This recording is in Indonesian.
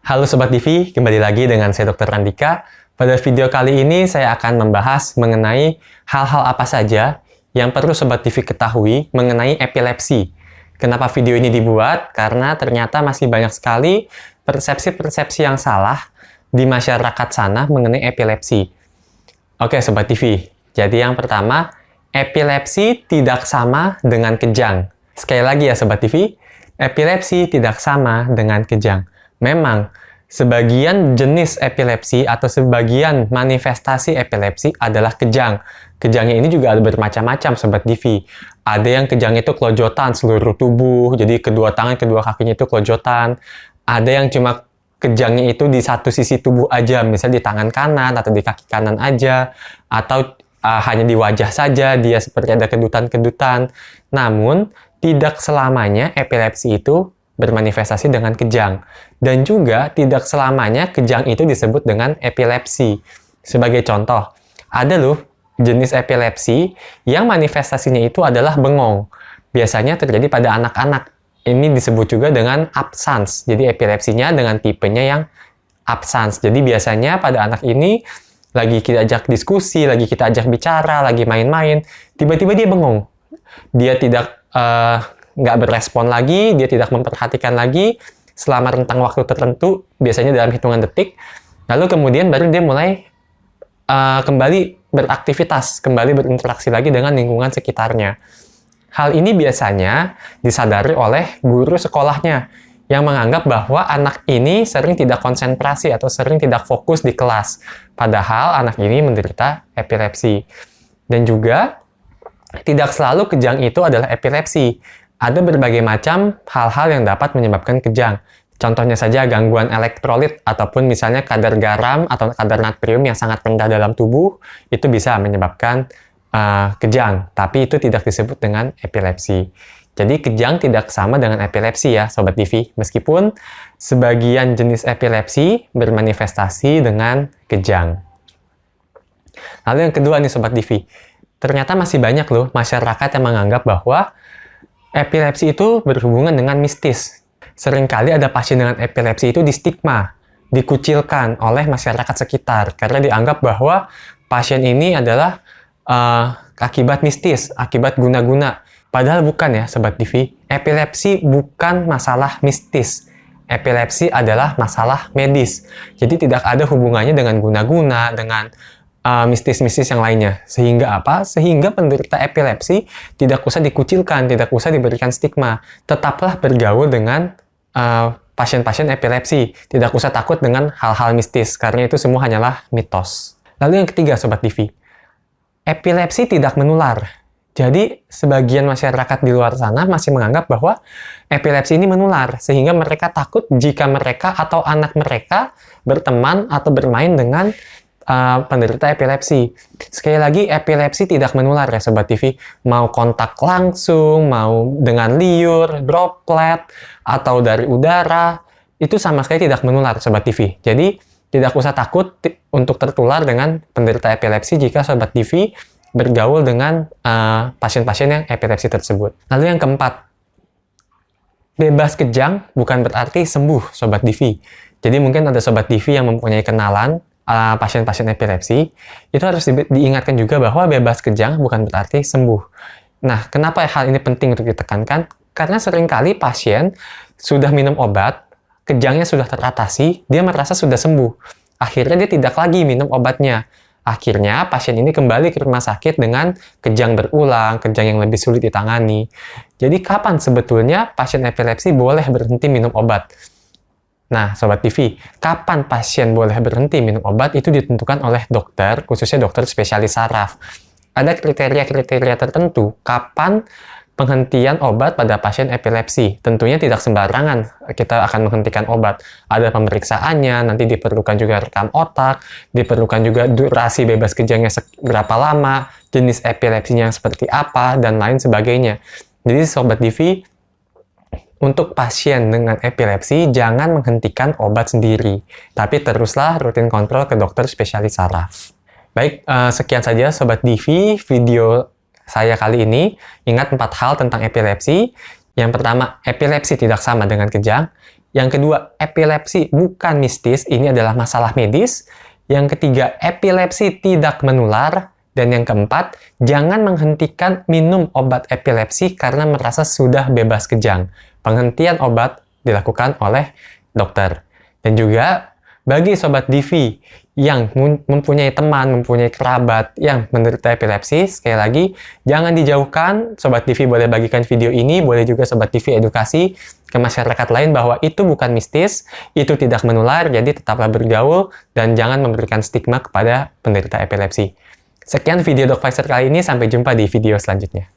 Halo Sobat Divi, kembali lagi dengan saya Dr. Andika. Pada video kali ini saya akan membahas mengenai hal-hal apa saja yang perlu Sobat Divi ketahui mengenai epilepsi. Kenapa video ini dibuat? Karena ternyata masih banyak sekali persepsi-persepsi yang salah di masyarakat sana mengenai epilepsi. Oke Sobat Divi, jadi yang pertama, epilepsi tidak sama dengan kejang. Sekali lagi ya Sobat Divi, epilepsi tidak sama dengan kejang. Memang, sebagian jenis epilepsi atau sebagian manifestasi epilepsi adalah kejang. Kejangnya ini juga ada bermacam-macam, Sobat Divi. Ada yang kejang itu kelojotan seluruh tubuh, jadi kedua tangan, kedua kakinya itu kelojotan. Ada yang cuma kejangnya itu di satu sisi tubuh aja, misalnya di tangan kanan atau di kaki kanan aja, atau hanya di wajah saja, dia seperti ada kedutan-kedutan. Namun, tidak selamanya epilepsi itu bermanifestasi dengan kejang. Dan juga tidak selamanya kejang itu disebut dengan epilepsi. Sebagai contoh, ada loh jenis epilepsi yang manifestasinya itu adalah bengong. Biasanya terjadi pada anak-anak. Ini disebut juga dengan absans. Jadi epilepsinya dengan tipenya yang absans. Jadi biasanya pada anak ini lagi kita ajak diskusi, lagi kita ajak bicara, lagi main-main, tiba-tiba dia bengong. Dia tidak nggak berespon lagi, dia tidak memperhatikan lagi selama rentang waktu tertentu, biasanya dalam hitungan detik, lalu kemudian baru dia mulai kembali beraktivitas, kembali berinteraksi lagi dengan lingkungan sekitarnya. Hal ini biasanya disadari oleh guru sekolahnya, yang menganggap bahwa anak ini sering tidak konsentrasi atau sering tidak fokus di kelas, padahal anak ini menderita epilepsi. Dan juga, tidak selalu kejang itu adalah epilepsi. Ada berbagai macam hal-hal yang dapat menyebabkan kejang. Contohnya saja gangguan elektrolit ataupun misalnya kadar garam atau kadar natrium yang sangat rendah dalam tubuh, itu bisa menyebabkan kejang. Tapi itu tidak disebut dengan epilepsi. Jadi kejang tidak sama dengan epilepsi ya Sobat Divi. Meskipun sebagian jenis epilepsi bermanifestasi dengan kejang. Lalu yang kedua nih Sobat Divi. Ternyata masih banyak loh masyarakat yang menganggap bahwa epilepsi itu berhubungan dengan mistis. Seringkali ada pasien dengan epilepsi itu distigma, dikucilkan oleh masyarakat sekitar karena dianggap bahwa pasien ini adalah akibat mistis, akibat guna-guna. Padahal bukan ya Sobat Divi, epilepsi bukan masalah mistis. Epilepsi adalah masalah medis. Jadi tidak ada hubungannya dengan guna-guna, dengan mistis-mistis yang lainnya. Sehingga apa? Sehingga penderita epilepsi tidak usah dikucilkan, tidak usah diberikan stigma. Tetaplah bergaul dengan pasien-pasien epilepsi. Tidak usah takut dengan hal-hal mistis, karena itu semua hanyalah mitos. Lalu yang ketiga, Sobat Divi. Epilepsi tidak menular. Jadi, sebagian masyarakat di luar sana masih menganggap bahwa epilepsi ini menular, sehingga mereka takut jika mereka atau anak mereka berteman atau bermain dengan penderita epilepsi. Sekali lagi, epilepsi tidak menular ya Sobat TV. Mau kontak langsung, mau dengan liur, droplet, atau dari udara, itu sama sekali tidak menular Sobat TV. Jadi, tidak usah takut untuk tertular dengan penderita epilepsi jika Sobat TV bergaul dengan pasien-pasien yang epilepsi tersebut. Lalu yang keempat, bebas kejang bukan berarti sembuh Sobat TV. Jadi mungkin ada Sobat TV yang mempunyai kenalan pasien-pasien epilepsi, itu harus diingatkan juga bahwa bebas kejang bukan berarti sembuh. Nah, kenapa hal ini penting untuk ditekankan? Karena seringkali pasien sudah minum obat, kejangnya sudah teratasi, dia merasa sudah sembuh. Akhirnya dia tidak lagi minum obatnya. Akhirnya pasien ini kembali ke rumah sakit dengan kejang berulang, kejang yang lebih sulit ditangani. Jadi kapan sebetulnya pasien epilepsi boleh berhenti minum obat? Nah, Sobat TV, kapan pasien boleh berhenti minum obat itu ditentukan oleh dokter, khususnya dokter spesialis saraf. Ada kriteria-kriteria tertentu kapan penghentian obat pada pasien epilepsi. Tentunya tidak sembarangan kita akan menghentikan obat. Ada pemeriksaannya, nanti diperlukan juga rekam otak, diperlukan juga durasi bebas kejangnya berapa lama, jenis epilepsinya seperti apa, dan lain sebagainya. Jadi, Sobat TV, untuk pasien dengan epilepsi, jangan menghentikan obat sendiri, tapi teruslah rutin kontrol ke dokter spesialis saraf. Baik, sekian saja Sobat Divi video saya kali ini. Ingat 4 hal tentang epilepsi. Yang pertama, epilepsi tidak sama dengan kejang. Yang kedua, epilepsi bukan mistis, ini adalah masalah medis. Yang ketiga, epilepsi tidak menular. Dan yang keempat, jangan menghentikan minum obat epilepsi karena merasa sudah bebas kejang. Penghentian obat dilakukan oleh dokter. Dan juga, bagi Sobat Divi yang mempunyai teman, mempunyai kerabat yang menderita epilepsi, sekali lagi, jangan dijauhkan. Sobat Divi boleh bagikan video ini, boleh juga Sobat Divi edukasi ke masyarakat lain bahwa itu bukan mistis, itu tidak menular, jadi tetaplah bergaul dan jangan memberikan stigma kepada penderita epilepsi. Sekian video Dr. Faisal kali ini, sampai jumpa di video selanjutnya.